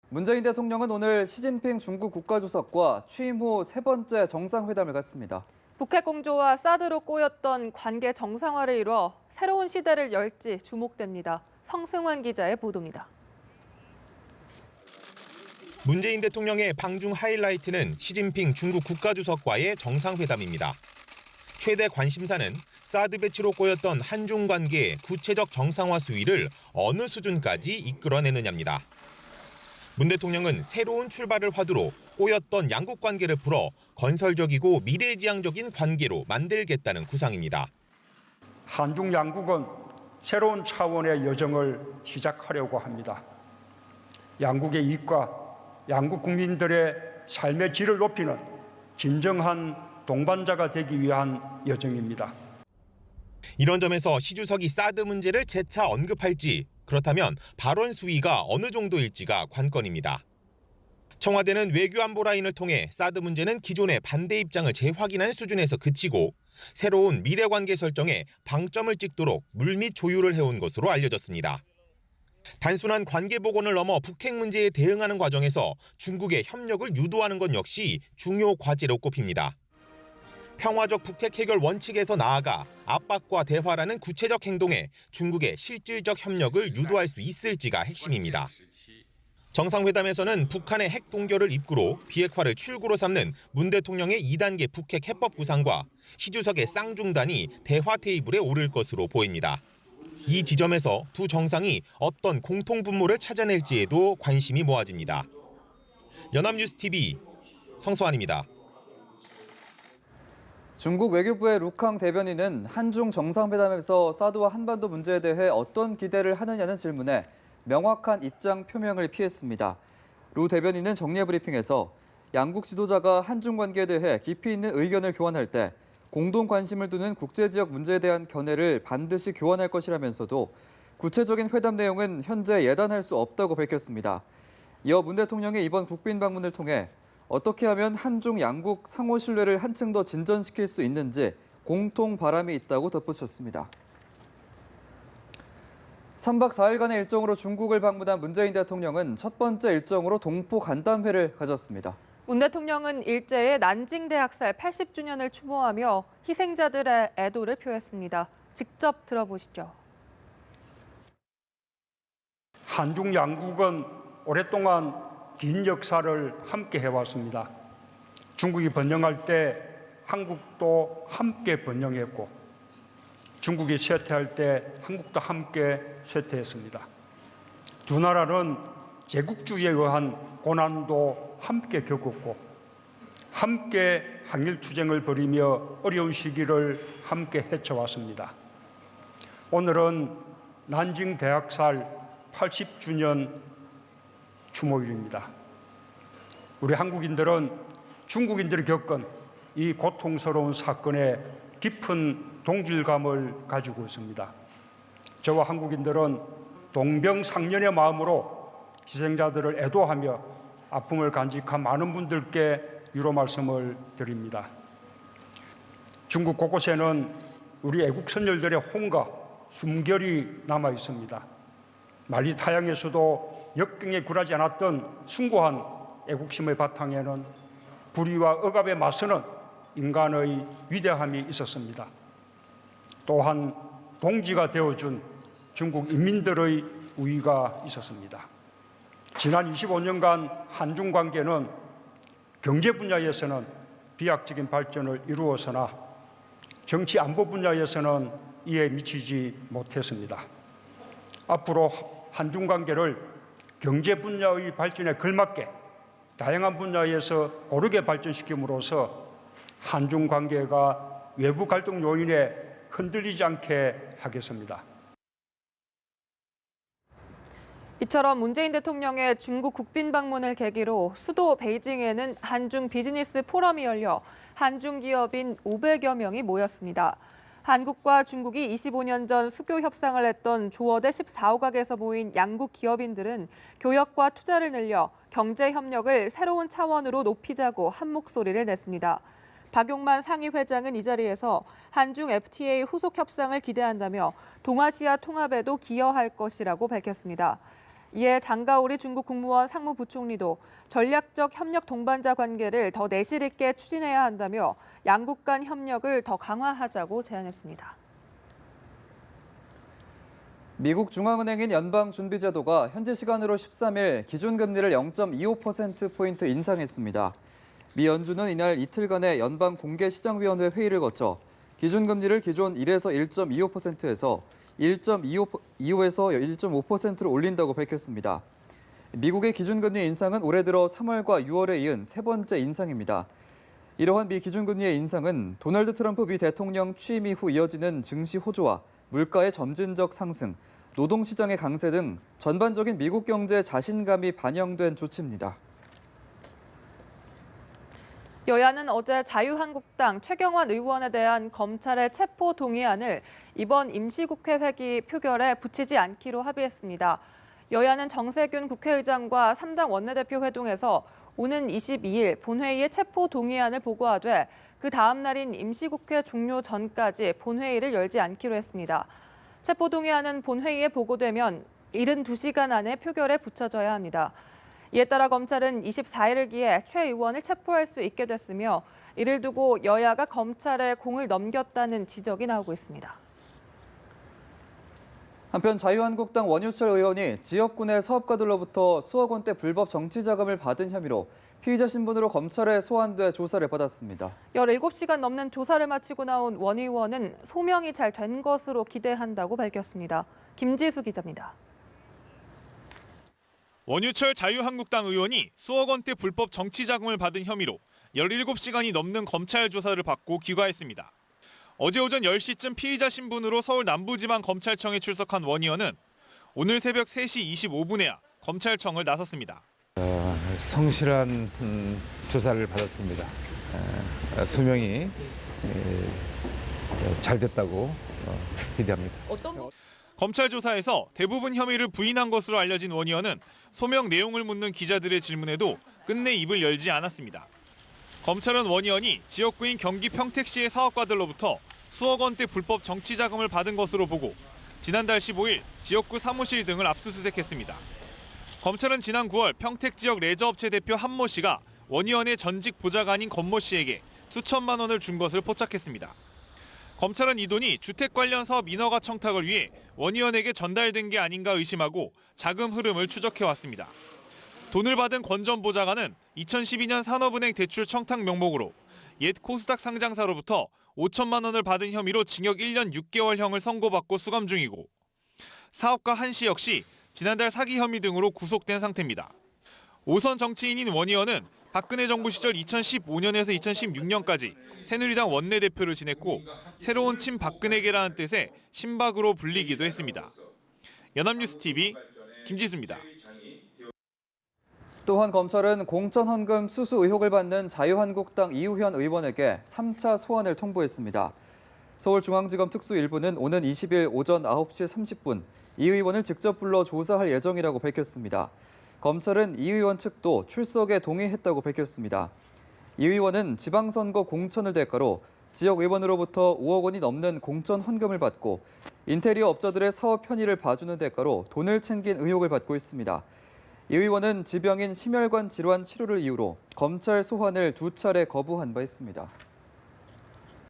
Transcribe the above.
문재인 대통령은 오늘 시진핑 중국 국가주석과 취임 후 세 번째 정상회담을 갖습니다. 북핵 공조와 사드로 꼬였던 관계 정상화를 이뤄 새로운 시대를 열지 주목됩니다. 성승환 기자의 보도입니다. 문재인 대통령의 방중 하이라이트는 시진핑 중국 국가주석과의 정상회담입니다. 최대 관심사는 사드 배치로 꼬였던 한중 관계의 구체적 정상화 수위를 어느 수준까지 이끌어내느냐입니다. 문 대통령은 새로운 출발을 화두로 꼬였던 양국 관계를 풀어 건설적이고 미래지향적인 관계로 만들겠다는 구상입니다. 한중 양국은 새로운 차원의 여정을 시작하려고 합니다. 양국의 이익과 양국 국민들의 삶의 질을 높이는 진정한 동반자가 되기 위한 여정입니다. 이런 점에서 시 주석이 사드 문제를 재차 언급할지, 그렇다면 발언 수위가 어느 정도일지가 관건입니다. 청와대는 외교안보 라인을 통해 사드 문제는 기존의 반대 입장을 재확인한 수준에서 그치고 새로운 미래관계 설정에 방점을 찍도록 물밑 조율을 해온 것으로 알려졌습니다. 단순한 관계 복원을 넘어 북핵 문제에 대응하는 과정에서 중국의 협력을 유도하는 것 역시 중요 과제로 꼽힙니다. 평화적 북핵 해결 원칙에서 나아가 압박과 대화라는 구체적 행동에 중국의 실질적 협력을 유도할 수 있을지가 핵심입니다. 정상회담에서는 북한의 핵 동결을 입구로 비핵화를 출구로 삼는 문 대통령의 2단계 북핵 해법 구상과 시 주석의 쌍중단이 대화 테이블에 오를 것으로 보입니다. 이 지점에서 두 정상이 어떤 공통 분모를 찾아낼지에도 관심이 모아집니다. 연합뉴스TV 성소환입니다. 중국 외교부의 루캉 대변인은 한중 정상회담에서 사드와 한반도 문제에 대해 어떤 기대를 하느냐는 질문에 명확한 입장 표명을 피했습니다. 루 대변인은 정례 브리핑에서 양국 지도자가 한중 관계에 대해 깊이 있는 의견을 교환할 때 공동 관심을 두는 국제지역 문제에 대한 견해를 반드시 교환할 것이라면서도 구체적인 회담 내용은 현재 예단할 수 없다고 밝혔습니다. 이어 문 대통령의 이번 국빈 방문을 통해 어떻게 하면 한중 양국 상호 신뢰를 한층 더 진전시킬 수 있는지 공통 바람이 있다고 덧붙였습니다. 3박 4일간의 일정으로 중국을 방문한 문재인 대통령은 첫 번째 일정으로 동포 간담회를 가졌습니다. 문 대통령은 일제의 난징 대학살 80주년을 추모하며 희생자들의 애도를 표했습니다. 직접 들어보시죠. 한중 양국은 오랫동안 긴 역사를 함께 해왔습니다. 중국이 번영할 때 한국도 함께 번영했고 중국이 쇠퇴할 때 한국도 함께 쇠퇴했습니다. 두 나라는 제국주의에 의한 고난도 함께 겪었고 함께 항일투쟁을 벌이며 어려운 시기를 함께 헤쳐왔습니다. 오늘은 난징 대학살 80주년 추모일입니다. 우리 한국인들은 중국인들이 겪은 이 고통스러운 사건에 깊은 동질감을 가지고 있습니다. 저와 한국인들은 동병상련의 마음으로 희생자들을 애도하며 아픔을 간직한 많은 분들께 위로 말씀을 드립니다. 중국 곳곳에는 우리 애국 선열들의 혼과 숨결이 남아 있습니다. 만리 타양에서도 역경에 굴하지 않았던 숭고한 애국심의 바탕에는 불의와 억압에 맞서는 인간의 위대함이 있었습니다. 또한 동지가 되어준 중국 인민들의 우위가 있었습니다. 지난 25년간 한중 관계는 경제 분야에서는 비약적인 발전을 이루었으나 정치 안보 분야에서는 이에 미치지 못했습니다. 앞으로 한중 관계를 경제 분야의 발전에 걸맞게 다양한 분야에서 고르게 발전시킴으로써 한중 관계가 외부 갈등 요인에 흔들리지 않게 하겠습니다. 이처럼 문재인 대통령의 중국 국빈 방문을 계기로 수도 베이징에는 한중 비즈니스 포럼이 열려 한중 기업인 500여 명이 모였습니다. 한국과 중국이 25년 전 수교 협상을 했던 조어대 14호각에서 모인 양국 기업인들은 교역과 투자를 늘려 경제 협력을 새로운 차원으로 높이자고 한 목소리를 냈습니다. 박용만 상위 회장은 이 자리에서 한중 FTA 후속 협상을 기대한다며 동아시아 통합에도 기여할 것이라고 밝혔습니다. 이에 장가오리 중국 국무원 상무부총리도 전략적 협력 동반자 관계를 더 내실 있게 추진해야 한다며 양국 간 협력을 더 강화하자고 제안했습니다. 미국 중앙은행인 연방준비제도가 현지 시간으로 13일 기준금리를 0.25%포인트 인상했습니다. 미 연준은 이날 이틀간의 연방공개시장위원회 회의를 거쳐 기준금리를 기존 1에서 1.25%에서 1.25에서 1.5%로 올린다고 밝혔습니다. 미국의 기준금리 인상은 올해 들어 3월과 6월에 이은 세 번째 인상입니다. 이러한 미 기준금리의 인상은 도널드 트럼프 미 대통령 취임 이후 이어지는 증시 호조와 물가의 점진적 상승, 노동시장의 강세 등 전반적인 미국 경제의 자신감이 반영된 조치입니다. 여야는 어제 자유한국당 최경환 의원에 대한 검찰의 체포 동의안을 이번 임시국회 회기 표결에 붙이지 않기로 합의했습니다. 여야는 정세균 국회의장과 3당 원내대표 회동에서 오는 22일 본회의에 체포 동의안을 보고하되 그 다음 날인 임시국회 종료 전까지 본회의를 열지 않기로 했습니다. 체포 동의안은 본회의에 보고되면 72시간 안에 표결에 붙여져야 합니다. 이에 따라 검찰은 24일을 기해 최 의원을 체포할 수 있게 됐으며 이를 두고 여야가 검찰에 공을 넘겼다는 지적이 나오고 있습니다. 한편 자유한국당 원유철 의원이 지역군의 사업가들로부터 수억 원대 불법 정치 자금을 받은 혐의로 피의자 신분으로 검찰에 소환돼 조사를 받았습니다. 17시간 넘는 조사를 마치고 나온 원 의원은 소명이 잘 된 것으로 기대한다고 밝혔습니다. 김지수 기자입니다. 원유철 자유한국당 의원이 수억 원대 불법 정치 자금을 받은 혐의로 17시간이 넘는 검찰 조사를 받고 귀가했습니다. 어제 오전 10시쯤 피의자 신분으로 서울 남부지방검찰청에 출석한 원 의원은 오늘 새벽 3시 25분에야 검찰청을 나섰습니다. 성실한 조사를 받았습니다. 소명이 잘 됐다고 기대합니다. 검찰 조사에서 대부분 혐의를 부인한 것으로 알려진 원 의원은 소명 내용을 묻는 기자들의 질문에도 끝내 입을 열지 않았습니다. 검찰은 원 의원이 지역구인 경기 평택시의 사업가들로부터 수억 원대 불법 정치 자금을 받은 것으로 보고 지난달 15일 지역구 사무실 등을 압수수색했습니다. 검찰은 지난 9월 평택 지역 레저업체 대표 한모 씨가 원 의원의 전직 보좌관인 권모 씨에게 수천만 원을 준 것을 포착했습니다. 검찰은 이 돈이 주택 관련 사업 인허가 청탁을 위해 원 의원에게 전달된 게 아닌가 의심하고 자금 흐름을 추적해왔습니다. 돈을 받은 권 전 보좌관은 2012년 산업은행 대출 청탁 명목으로 옛 코스닥 상장사로부터 5천만 원을 받은 혐의로 징역 1년 6개월형을 선고받고 수감 중이고 사업가 한 씨 역시 지난달 사기 혐의 등으로 구속된 상태입니다. 5선 정치인인 원 의원은 박근혜 정부 시절 2015년에서 2016년까지 새누리당 원내대표를 지냈고 새로운 친박근혜계라는 뜻의 친박으로 불리기도 했습니다. 연합뉴스TV 김지수입니다. 또한 검찰은 공천 헌금 수수 의혹을 받는 자유한국당 이우현 의원에게 3차 소환을 통보했습니다. 서울중앙지검 특수 1부는 오는 20일 오전 9시 30분 이 의원을 직접 불러 조사할 예정이라고 밝혔습니다. 검찰은 이 의원 측도 출석에 동의했다고 밝혔습니다. 이 의원은 지방선거 공천을 대가로 지역 의원으로부터 5억 원이 넘는 공천 헌금을 받고 인테리어 업자들의 사업 편의를 봐주는 대가로 돈을 챙긴 의혹을 받고 있습니다. 이 의원은 지병인 심혈관 질환 치료를 이유로 검찰 소환을 2차례 거부한 바 있습니다.